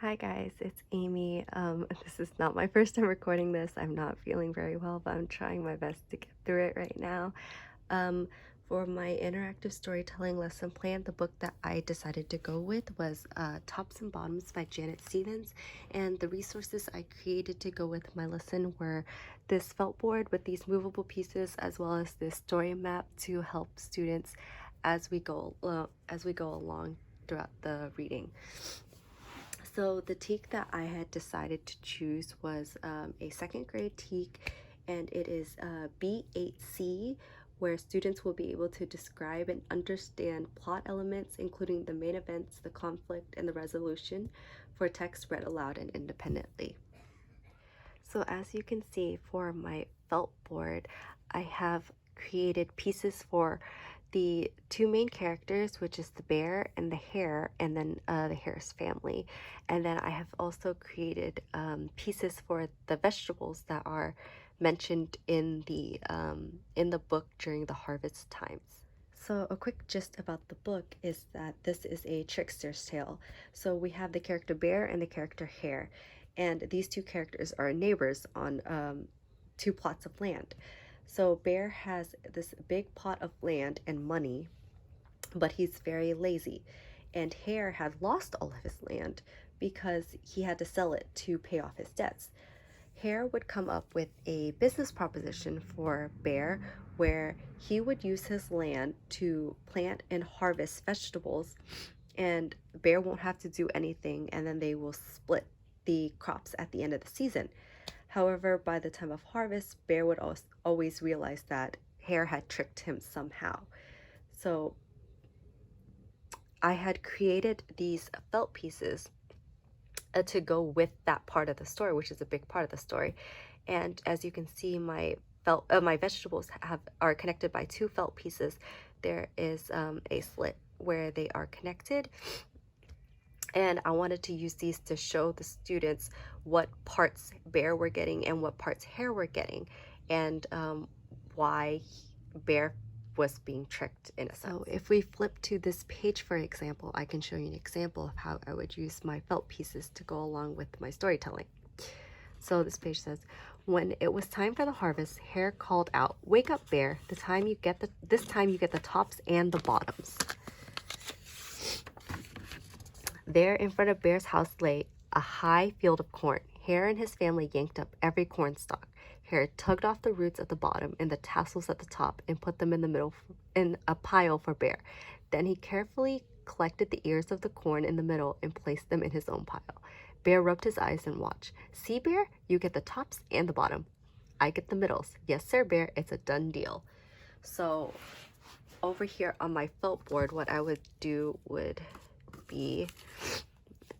Hi guys, it's Amy. This is not my first time recording this. I'm not feeling very well, but I'm trying my best to get through it right now. Um, for my interactive storytelling lesson plan, the book that I decided to go with was Tops and Bottoms by Janet Stevens. And the resources I created to go with my lesson were this felt board with these movable pieces, as well as this story map to help students as we go along throughout the reading. So the teak that I had decided to choose was a second grade teak, and it is B8C, where students will be able to describe and understand plot elements, including the main events, the conflict, and the resolution, for text read aloud and independently. So as you can see for my felt board, I have created pieces for the two main characters, which is the bear and the hare, and then the hare's family. And then I have also created pieces for the vegetables that are mentioned in the book during the harvest times. So a quick gist about the book is that this is a trickster's tale. So we have the character bear and the character hare, and these two characters are neighbors on two plots of land. So bear has this big plot of land and money, but he's very lazy. And hare had lost all of his land because he had to sell it to pay off his debts. Hare would come up with a business proposition for Bear where he would use his land to plant and harvest vegetables, and Bear won't have to do anything, and then they will split the crops at the end of the season. However, by the time of harvest, Bear would always realize that Hare had tricked him somehow. So I had created these felt pieces to go with that part of the story, which is a big part of the story. And as you can see, my vegetables are connected by two felt pieces. There is a slit where they are connected, and I wanted to use these to show the students what parts Bear were getting and what parts Hare were getting, and why Bear was being tricked in a sense. So if we flip to this page, for example, I can show you an example of how I would use my felt pieces to go along with my storytelling. So this page says, when it was time for the harvest, Hare called out, "Wake up, Bear! This time you get the tops and the bottoms." There in front of Bear's house lay a high field of corn. Hare and his family yanked up every cornstalk. Hare tugged off the roots at the bottom and the tassels at the top and put them in the middle in a pile for Bear. Then he carefully collected the ears of the corn in the middle and placed them in his own pile. Bear rubbed his eyes and watched. "See, Bear, you get the tops and the bottom. I get the middles. Yes, sir, Bear, it's a done deal." So over here on my felt board, what I would do would be,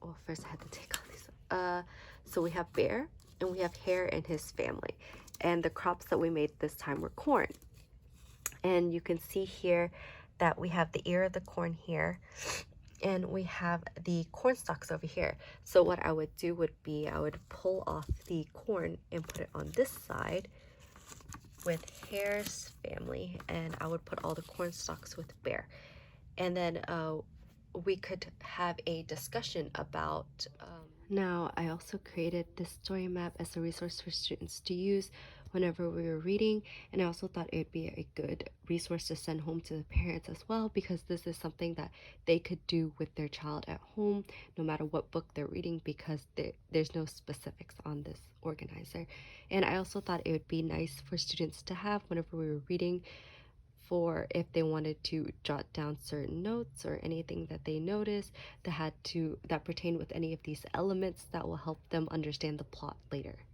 well, first I had to take all these. So we have Bear and we have Hare and his family, and the crops that we made this time were corn. And you can see here that we have the ear of the corn here, and we have the corn stalks over here. So what I would do would be I would pull off the corn and put it on this side with Hare's family, and I would put all the corn stalks with Bear. And then we could have a discussion about. Now, I also created this story map as a resource for students to use whenever we were reading, and I also thought it'd be a good resource to send home to the parents as well, because this is something that they could do with their child at home, no matter what book they're reading, because there's no specifics on this organizer. And I also thought it would be nice for students to have whenever we were reading, for if they wanted to jot down certain notes or anything that they noticed that pertain with any of these elements that will help them understand the plot later.